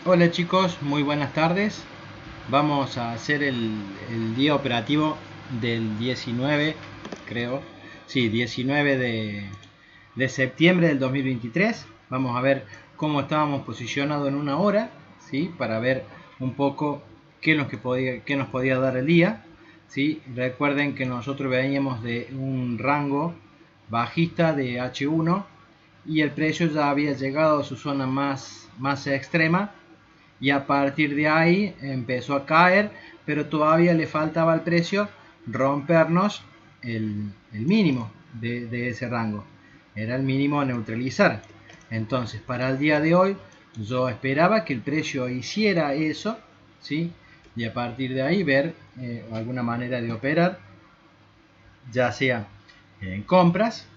Hola chicos, muy buenas tardes. Vamos a hacer el día operativo del 19, creo. Sí, 19 de septiembre del 2023. Vamos a ver cómo estábamos posicionados en una hora, ¿sí? Para ver un poco qué nos podía dar el día, ¿sí? Recuerden que nosotros veníamos de un rango bajista de H1 y el precio ya había llegado a su zona más extrema y a partir de ahí empezó a caer, pero todavía le faltaba al precio rompernos el mínimo de ese rango. Era el mínimo a neutralizar. Entonces, para el día de hoy, yo esperaba que el precio hiciera eso, ¿sí? Y a partir de ahí ver alguna manera de operar, ya sea en compras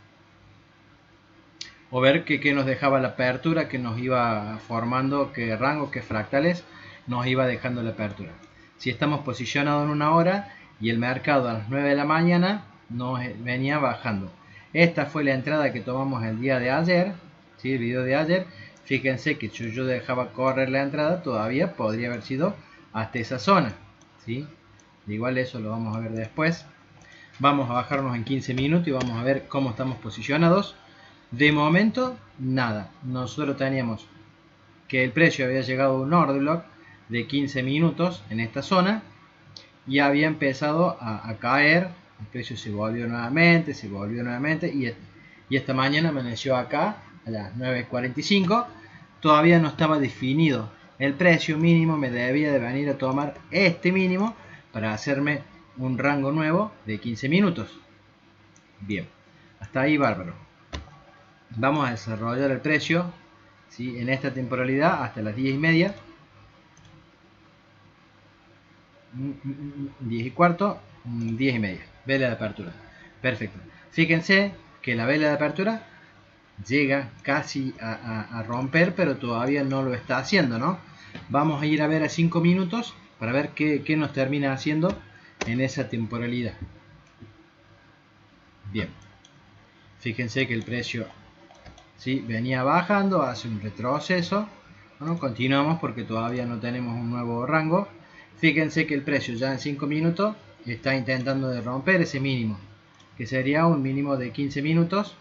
o ver qué nos dejaba la apertura, que nos iba formando, qué rango, qué fractales nos iba dejando la apertura. Si estamos posicionados en una hora y el mercado a las 9 de la mañana nos venía bajando. Esta fue la entrada que tomamos el día de ayer, ¿sí? El video de ayer. Fíjense que si yo dejaba correr la entrada, todavía podría haber sido hasta esa zona, ¿sí? Igual eso lo vamos a ver después. Vamos a bajarnos en 15 minutos y vamos a ver cómo estamos posicionados. De momento, nada. Nosotros teníamos que el precio había llegado a un order block de 15 minutos en esta zona y había empezado a caer. El precio se volvió nuevamente y esta mañana amaneció acá a las 9:45. Todavía no estaba definido el precio mínimo. Me debía de venir a tomar este mínimo para hacerme un rango nuevo de 15 minutos. Bien, hasta ahí bárbaro. Vamos a desarrollar el precio, ¿sí? En esta temporalidad hasta las 10:30, 10:15, 10:30, vela de apertura. Perfecto. Fíjense que la vela de apertura llega casi a romper, pero todavía no lo está haciendo, ¿no? Vamos a ir a ver a 5 minutos para ver qué nos termina haciendo en esa temporalidad. Bien, fíjense que el precio, ¿sí?, venía bajando, hace un retroceso. Bueno, continuamos porque todavía no tenemos un nuevo rango. Fíjense que el precio ya en 5 minutos está intentando de romper ese mínimo, que sería un mínimo de 15 minutos.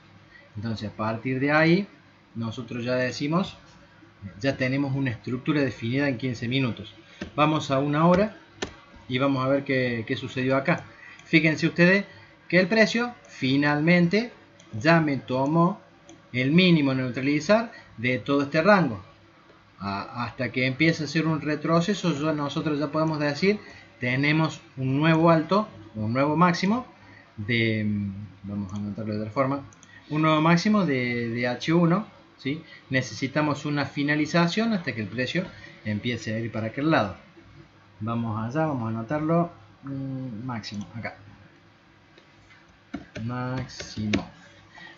Entonces, a partir de ahí, nosotros ya decimos, ya tenemos una estructura definida en 15 minutos. Vamos a una hora y vamos a ver qué sucedió acá. Fíjense ustedes que el precio finalmente ya me tomó el mínimo a neutralizar de todo este rango. Hasta que empiece a hacer un retroceso, nosotros ya podemos decir, tenemos un nuevo alto, un nuevo máximo de, vamos a anotarlo de otra forma, un nuevo máximo de H1, ¿sí? Necesitamos una finalización hasta que el precio empiece a ir para aquel lado. Vamos allá, vamos a anotarlo, máximo, acá, máximo.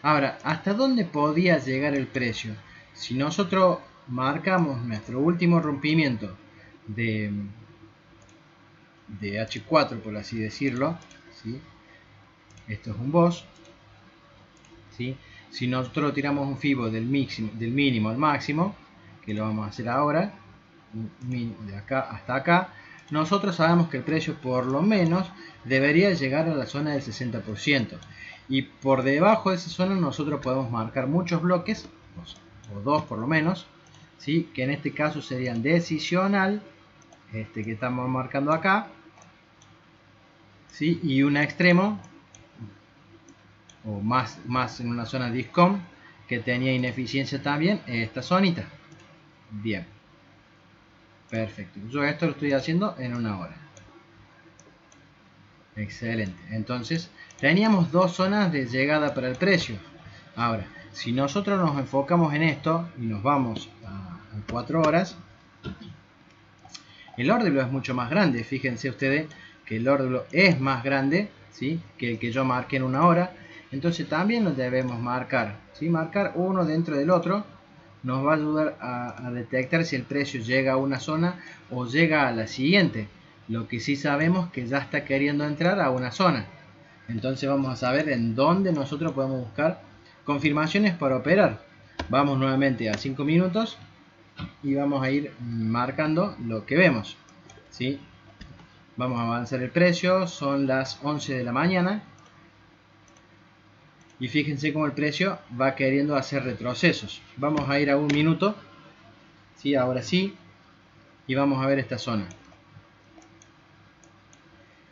Ahora, ¿hasta dónde podía llegar el precio? Si nosotros marcamos nuestro último rompimiento de H4, por así decirlo, ¿sí? Esto es un boss, ¿sí? Si nosotros tiramos un fibo del mínimo al máximo, que lo vamos a hacer ahora, de acá hasta acá, nosotros sabemos que el precio por lo menos debería llegar a la zona del 60%. Y por debajo de esa zona nosotros podemos marcar muchos bloques, o dos por lo menos, ¿sí? Que en este caso serían decisional, este que estamos marcando acá, ¿sí? Y un extremo, o más en una zona discom, que tenía ineficiencia también, esta zonita. Bien, perfecto. Yo esto lo estoy haciendo en una hora. Excelente. Entonces, teníamos dos zonas de llegada para el precio. Ahora, si nosotros nos enfocamos en esto y nos vamos a 4 horas, el order block es mucho más grande. Fíjense ustedes que el order block es más grande, ¿sí?, que el que yo marqué en una hora. Entonces también lo debemos marcar, ¿sí? Marcar uno dentro del otro nos va a ayudar a detectar si el precio llega a una zona o llega a la siguiente. Lo que sí sabemos que ya está queriendo entrar a una zona. Entonces vamos a saber en dónde nosotros podemos buscar confirmaciones para operar. Vamos nuevamente a 5 minutos y vamos a ir marcando lo que vemos, ¿sí? Vamos a avanzar el precio, son las 11 de la mañana y fíjense cómo el precio va queriendo hacer retrocesos. Vamos a ir a un minuto, ¿sí? Ahora sí, y vamos a ver esta zona.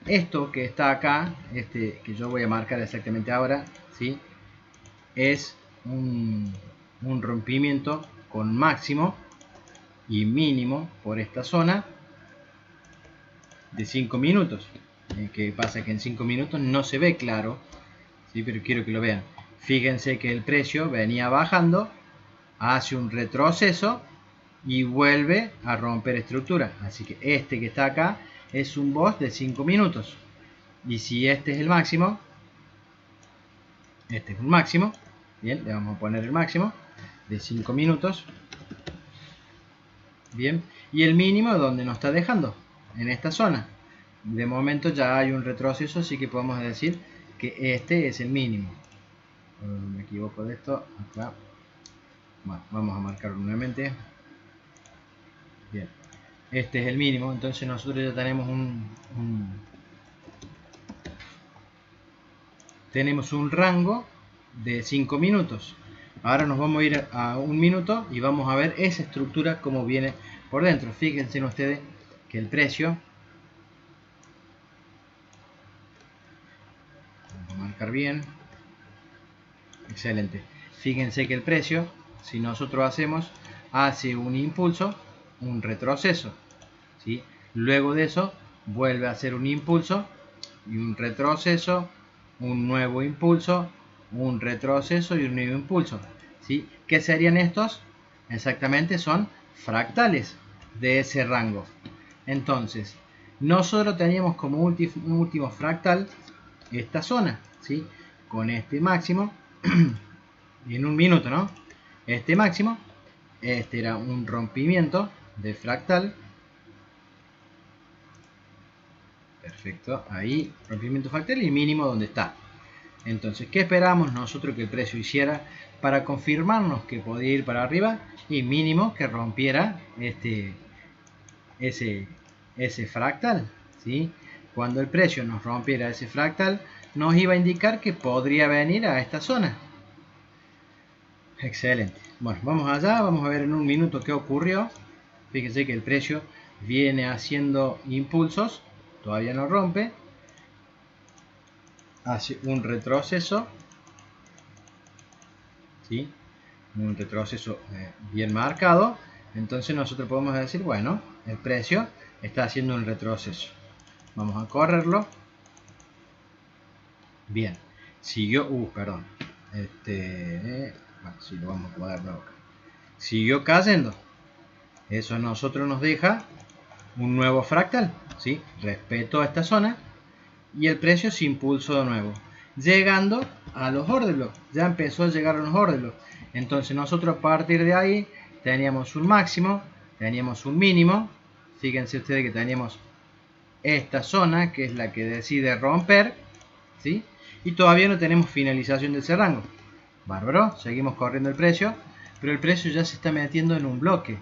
Esto que está acá, que yo voy a marcar exactamente ahora, ¿sí? Es un rompimiento con máximo y mínimo por esta zona de 5 minutos. ¿Qué pasa? Que en 5 minutos no se ve claro, ¿sí? Pero quiero que lo vean. Fíjense que el precio venía bajando, hace un retroceso y vuelve a romper estructura. Así que este que está acá es un boss de 5 minutos. Y si este es el máximo, este es un máximo, bien, le vamos a poner el máximo de 5 minutos. Bien, y el mínimo donde nos está dejando, en esta zona. De momento ya hay un retroceso, así que podemos decir que este es el mínimo. Me equivoco de esto, acá. Bueno, vamos a marcarlo nuevamente. Bien, este es el mínimo, entonces nosotros ya tenemos un rango de 5 minutos. Ahora nos vamos a ir a un minuto y vamos a ver esa estructura como viene por dentro. Fíjense ustedes que el precio, vamos a marcar bien, excelente. Fíjense que el precio, si nosotros hace un impulso, un retroceso, ¿sí? Luego de eso vuelve a hacer un impulso y un retroceso, un nuevo impulso, un retroceso y un nuevo impulso, ¿sí? ¿Qué serían estos? Exactamente son fractales de ese rango. Entonces, nosotros teníamos como último fractal esta zona, ¿sí? Con este máximo y en un minuto, ¿no? Este máximo, este era un rompimiento de fractal. Perfecto, ahí rompimiento fractal y mínimo donde está. Entonces, ¿qué esperamos nosotros que el precio hiciera para confirmarnos que podía ir para arriba? Y mínimo que rompiera ese fractal, ¿sí? Cuando el precio nos rompiera ese fractal, nos iba a indicar que podría venir a esta zona. Excelente. Bueno, vamos allá, vamos a ver en un minuto qué ocurrió. Fíjense que el precio viene haciendo impulsos, todavía no rompe, hace un retroceso, ¿sí? Un retroceso bien marcado. Entonces nosotros podemos decir, bueno, el precio está haciendo un retroceso. Vamos a correrlo. Bien, siguió, perdón. Bueno, sí, lo vamos a poner nuevo acá. Siguió cayendo. Eso a nosotros nos deja un nuevo fractal, ¿sí? Respecto a esta zona. Y el precio se impulsó de nuevo, llegando a los order blocks. Ya empezó a llegar a los order blocks. Entonces nosotros a partir de ahí teníamos un máximo, teníamos un mínimo. Fíjense ustedes que teníamos esta zona que es la que decide romper, ¿sí? Y todavía no tenemos finalización de ese rango. Bárbaro, seguimos corriendo el precio, pero el precio ya se está metiendo en un bloque.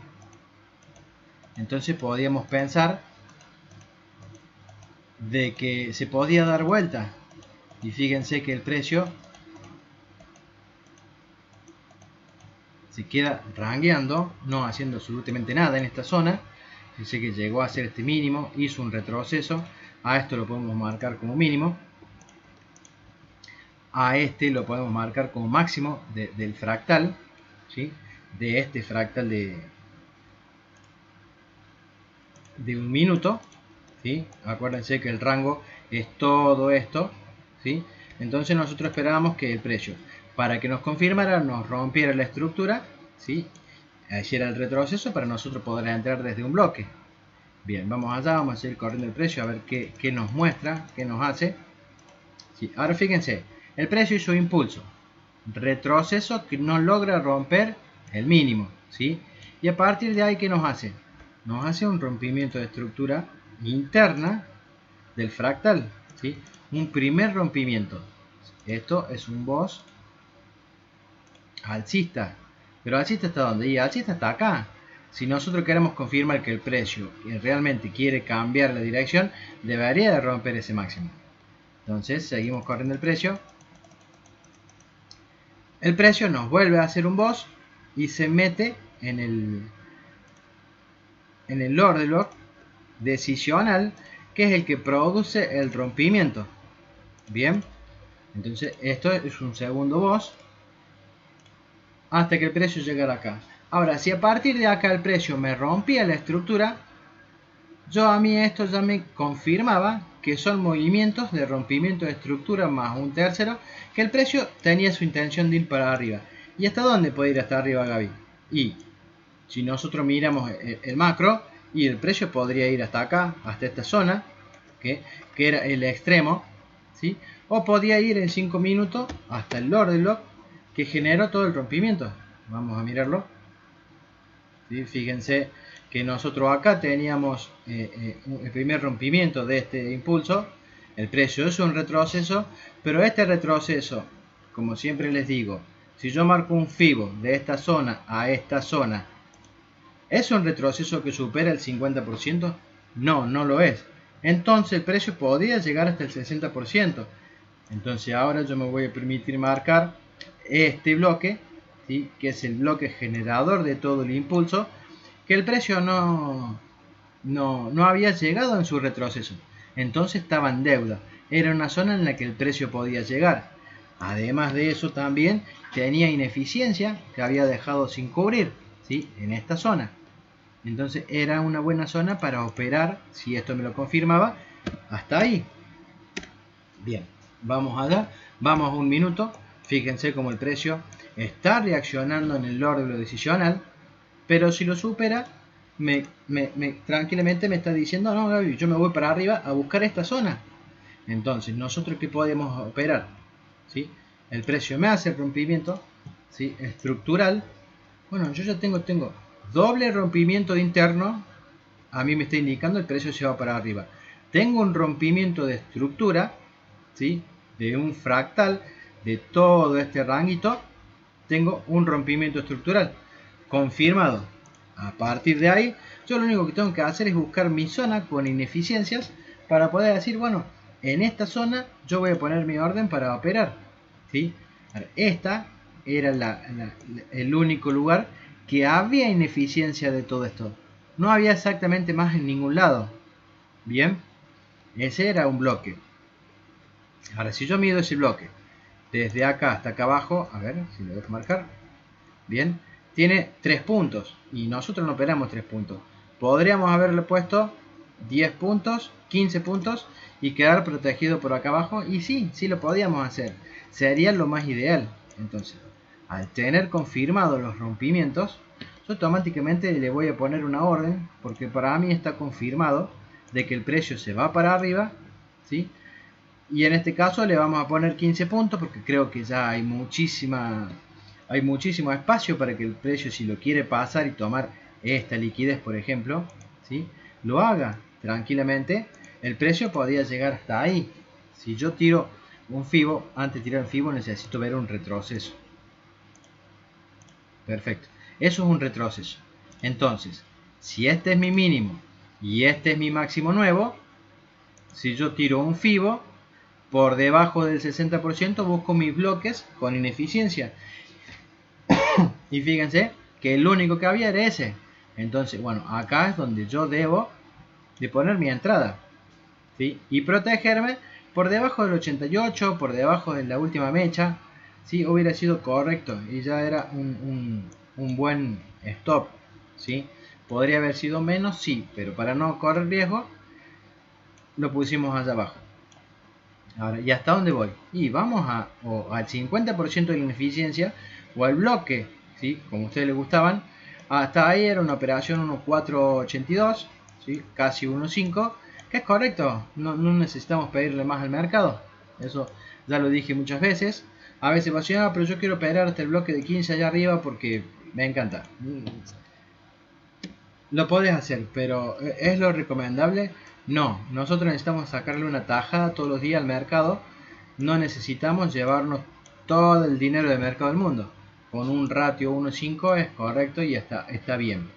Entonces podríamos pensar de que se podía dar vuelta. Y fíjense que el precio se queda rangueando, no haciendo absolutamente nada en esta zona. Fíjense que llegó a hacer este mínimo, hizo un retroceso. A esto lo podemos marcar como mínimo. A este lo podemos marcar como máximo del fractal, ¿sí? De este fractal de un minuto, ¿sí? Acuérdense que el rango es todo esto, ¿sí? Entonces nosotros esperábamos que el precio, para que nos confirmara, nos rompiera la estructura, ¿sí? Hiciera el retroceso para nosotros poder entrar desde un bloque. Bien, vamos allá, vamos a seguir corriendo el precio a ver qué nos muestra, qué nos hace. ¿Sí? Ahora fíjense, el precio hizo impulso, retroceso que no logra romper el mínimo, ¿sí? Y a partir de ahí, ¿qué nos hace? Nos hace un rompimiento de estructura interna del fractal, ¿sí? Un primer rompimiento. Esto es un boss alcista. Pero alcista está ¿dónde? Y alcista está acá. Si nosotros queremos confirmar que el precio realmente quiere cambiar la dirección, debería de romper ese máximo. Entonces seguimos corriendo el precio. El precio nos vuelve a hacer un boss y se mete en el order block decisional, que es el que produce el rompimiento. Bien, entonces esto es un segundo boss hasta que el precio llegara acá. Ahora, si a partir de acá el precio me rompía la estructura, a mí esto ya me confirmaba que son movimientos de rompimiento de estructura más un tercero, que el precio tenía su intención de ir para arriba. ¿Y hasta dónde puede ir hasta arriba, Gaby? Y si nosotros miramos el macro, y el precio podría ir hasta acá, hasta esta zona, que era el extremo, ¿sí? O podía ir en 5 minutos hasta el order block que generó todo el rompimiento. Vamos a mirarlo. ¿Sí? Fíjense que nosotros acá teníamos el primer rompimiento de este impulso. El precio es un retroceso, pero este retroceso, como siempre les digo, si yo marco un FIBO de esta zona a esta zona, ¿es un retroceso que supera el 50%? No, no lo es. Entonces el precio podría llegar hasta el 60%. Entonces ahora yo me voy a permitir marcar este bloque, ¿sí? Que es el bloque generador de todo el impulso, que el precio no había llegado en su retroceso. Entonces estaba en deuda. Era una zona en la que el precio podía llegar. Además de eso también tenía ineficiencia que había dejado sin cubrir, ¿sí? En esta zona. Entonces era una buena zona para operar, si esto me lo confirmaba, hasta ahí. Bien, vamos allá, vamos a un minuto. Fíjense cómo el precio está reaccionando en el orden decisional, pero si lo supera, tranquilamente me está diciendo, no, Gaby, yo me voy para arriba a buscar esta zona. Entonces, nosotros ¿qué podemos operar? ¿Sí? El precio me hace el rompimiento, ¿sí? Estructural. Bueno, yo ya tengo doble rompimiento de interno. A mí me está indicando el precio se va para arriba. Tengo un rompimiento de estructura, ¿sí? De un fractal de todo este ranguito. Tengo un rompimiento estructural confirmado. A partir de ahí, yo lo único que tengo que hacer es buscar mi zona con ineficiencias para poder decir, bueno, en esta zona yo voy a poner mi orden para operar, ¿sí? Esta era el único lugar que había ineficiencia de todo esto. No había exactamente más en ningún lado. Bien, ese era un bloque. Ahora, si yo mido ese bloque desde acá hasta acá abajo, a ver si lo dejo marcar. Bien, tiene 3 puntos y nosotros no operamos 3 puntos. Podríamos haberle puesto 10 puntos, 15 puntos y quedar protegido por acá abajo. Y sí lo podíamos hacer. Sería lo más ideal. Entonces, al tener confirmados los rompimientos, yo automáticamente le voy a poner una orden, porque para mí está confirmado de que el precio se va para arriba, ¿sí? Y en este caso le vamos a poner 15 puntos, porque creo que ya hay muchísimo espacio para que el precio, si lo quiere pasar y tomar esta liquidez, por ejemplo, ¿sí? Lo haga tranquilamente. El precio podría llegar hasta ahí. Si yo tiro un FIBO, antes de tirar un FIBO necesito ver un retroceso. Perfecto, eso es un retroceso. Entonces, si este es mi mínimo y este es mi máximo nuevo, si yo tiro un FIBO por debajo del 60%, busco mis bloques con ineficiencia. Y fíjense que el único que había era ese. Entonces, bueno, acá es donde yo debo de poner mi entrada, ¿sí? Y protegerme por debajo del 88, por debajo de la última mecha, ¿sí? Hubiera sido correcto y ya era un buen stop, ¿sí? Podría haber sido menos, sí, pero para no correr riesgo, lo pusimos allá abajo. Ahora, ¿y hasta dónde voy? Y vamos al 50% de la ineficiencia o al bloque, ¿sí? Como a ustedes les gustaban. Hasta ahí era una operación 1.482, ¿sí? Casi 1.5, que es correcto. No necesitamos pedirle más al mercado. Eso ya lo dije muchas veces. A veces va, pero yo quiero operar hasta el bloque de 15 allá arriba porque me encanta. Lo podés hacer, pero ¿es lo recomendable? No, nosotros necesitamos sacarle una tajada todos los días al mercado. No necesitamos llevarnos todo el dinero del mercado del mundo. Con un ratio 1.5 es correcto y está bien.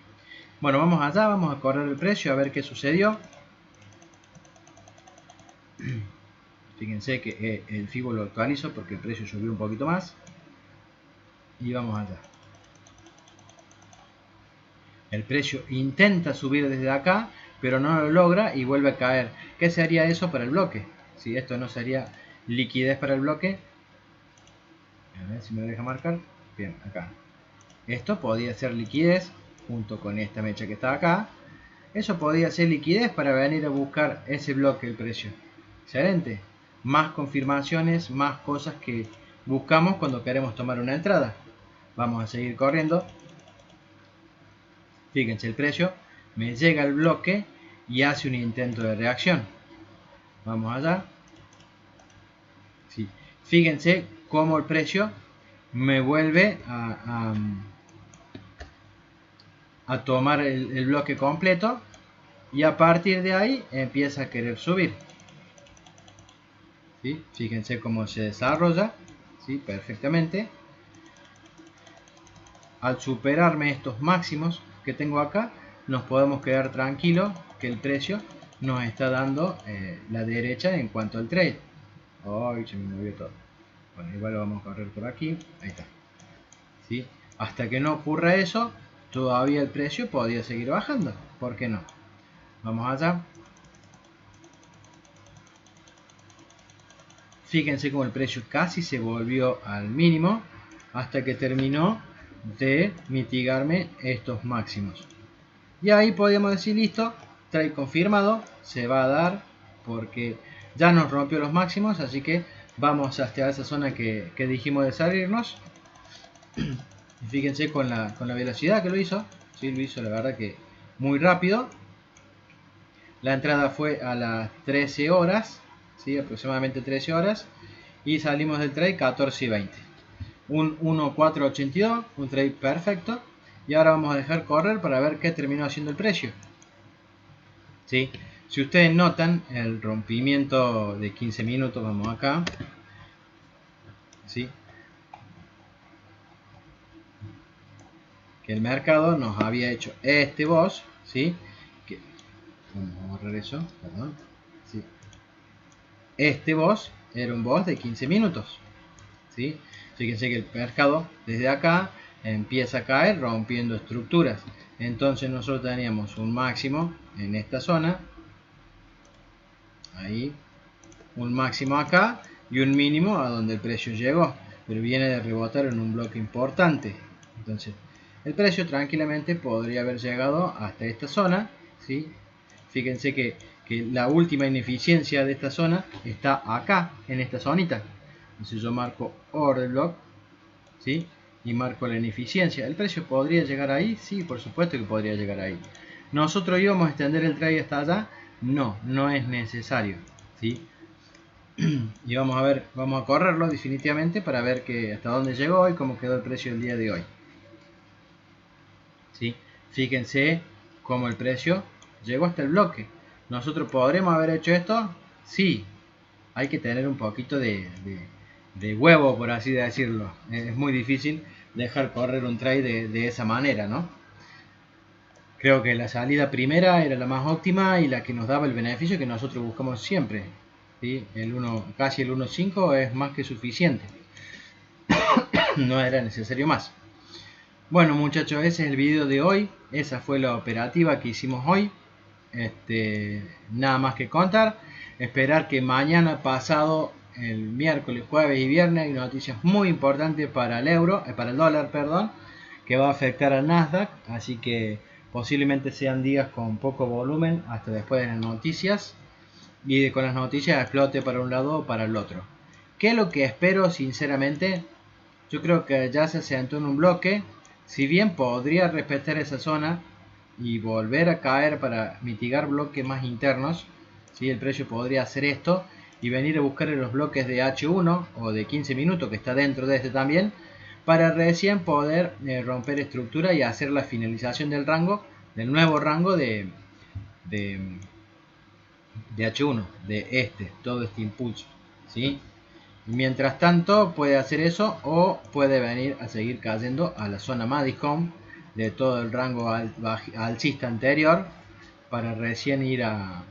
Bueno, vamos allá, vamos a correr el precio a ver qué sucedió. Fíjense que el FIBO lo actualizo porque el precio subió un poquito más. Y vamos allá. El precio intenta subir desde acá, pero no lo logra y vuelve a caer. ¿Qué sería eso para el bloque? Si esto no sería liquidez para el bloque. A ver si me deja marcar. Bien, acá. Esto podría ser liquidez junto con esta mecha que está acá. Eso podría ser liquidez para venir a buscar ese bloque el precio. Excelente. Más confirmaciones, más cosas que buscamos cuando queremos tomar una entrada. Vamos a seguir corriendo. Fíjense el precio. Me llega el bloque y hace un intento de reacción. Vamos allá. Sí. Fíjense cómo el precio me vuelve a tomar el bloque completo y a partir de ahí empieza a querer subir. ¿Sí? Fíjense cómo se desarrolla, ¿sí? Perfectamente. Al superarme estos máximos que tengo acá, nos podemos quedar tranquilos que el precio nos está dando la derecha en cuanto al trade. Ay, se me movió todo. Bueno, igual lo vamos a correr por aquí. Ahí está. ¿Sí? Hasta que no ocurra eso, todavía el precio podría seguir bajando. ¿Por qué no? Vamos allá. Fíjense como el precio casi se volvió al mínimo hasta que terminó de mitigarme estos máximos. Y ahí podríamos decir, listo, trade confirmado, se va a dar porque ya nos rompió los máximos, así que vamos hasta esa zona que dijimos de salirnos. Y fíjense con la velocidad que lo hizo, ¿sí? Lo hizo la verdad que muy rápido. La entrada fue a las 13 horas, ¿sí? Aproximadamente 13 horas, y salimos del trade 14 y 20. Un 1.482, un trade perfecto. Y ahora vamos a dejar correr para ver qué terminó haciendo el precio. ¿Sí? Si ustedes notan el rompimiento de 15 minutos, vamos acá. ¿Sí? Que el mercado nos había hecho este boss, ¿sí? Que, vamos a borrar eso, perdón. ¿Sí? Este boss era un boss de 15 minutos. ¿Sí? Fíjense que el mercado desde acá empieza a caer rompiendo estructuras. Entonces nosotros teníamos un máximo en esta zona, ahí, un máximo acá y un mínimo a donde el precio llegó, pero viene de rebotar en un bloque importante. Entonces el precio tranquilamente podría haber llegado hasta esta zona, ¿sí? Fíjense que la última ineficiencia de esta zona está acá, en esta zonita. Entonces yo marco order block, ¿sí? Y marco la ineficiencia. ¿El precio podría llegar ahí? Sí, por supuesto que podría llegar ahí. ¿Nosotros íbamos a extender el trade hasta allá? No, no es necesario, ¿sí? Y vamos a ver, vamos a correrlo definitivamente para ver hasta dónde llegó y cómo quedó el precio el día de hoy. ¿Sí? Fíjense cómo el precio llegó hasta el bloque. ¿Nosotros podremos haber hecho esto? Sí. Hay que tener un poquito de huevo, por así decirlo. Es muy difícil dejar correr un trade de esa manera, ¿no? Creo que la salida primera era la más óptima y la que nos daba el beneficio que nosotros buscamos siempre, ¿sí? Casi el 1.5 es más que suficiente. No era necesario más. Bueno, muchachos, ese es el video de hoy. Esa fue la operativa que hicimos hoy. Nada más que contar. Esperar que mañana, pasado, el miércoles, jueves y viernes, hay noticias muy importantes para el para el dólar, perdón, que va a afectar al Nasdaq. Así que posiblemente sean días con poco volumen hasta después de las noticias. Y con las noticias explote para un lado o para el otro. ¿Qué es lo que espero sinceramente? Yo creo que ya se sentó en un bloque. Si bien podría respetar esa zona y volver a caer para mitigar bloques más internos, ¿sí? El precio podría hacer esto y venir a buscar en los bloques de H1 o de 15 minutos que está dentro de este también, para recién poder romper estructura y hacer la finalización del rango, del nuevo rango de H1, de todo este impulso, ¿sí? Mientras tanto puede hacer eso o puede venir a seguir cayendo a la zona Madison de todo el rango alcista anterior para recién ir a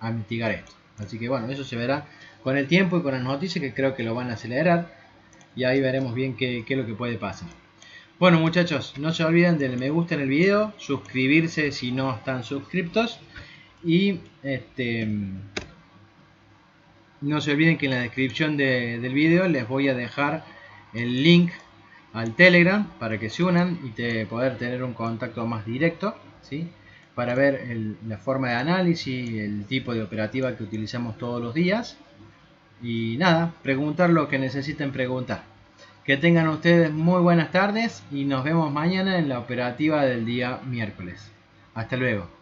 mitigar esto. Así que bueno, eso se verá con el tiempo y con las noticias, que creo que lo van a acelerar, y ahí veremos bien qué es lo que puede pasar. Bueno muchachos, no se olviden del me gusta en el video, suscribirse si no están suscriptos, y no se olviden que en la descripción del video les voy a dejar el link al Telegram para que se unan y poder tener un contacto más directo, ¿sí? Para ver la forma de análisis, el tipo de operativa que utilizamos todos los días, y nada, preguntar lo que necesiten preguntar. Que tengan ustedes muy buenas tardes y nos vemos mañana en la operativa del día miércoles. Hasta luego.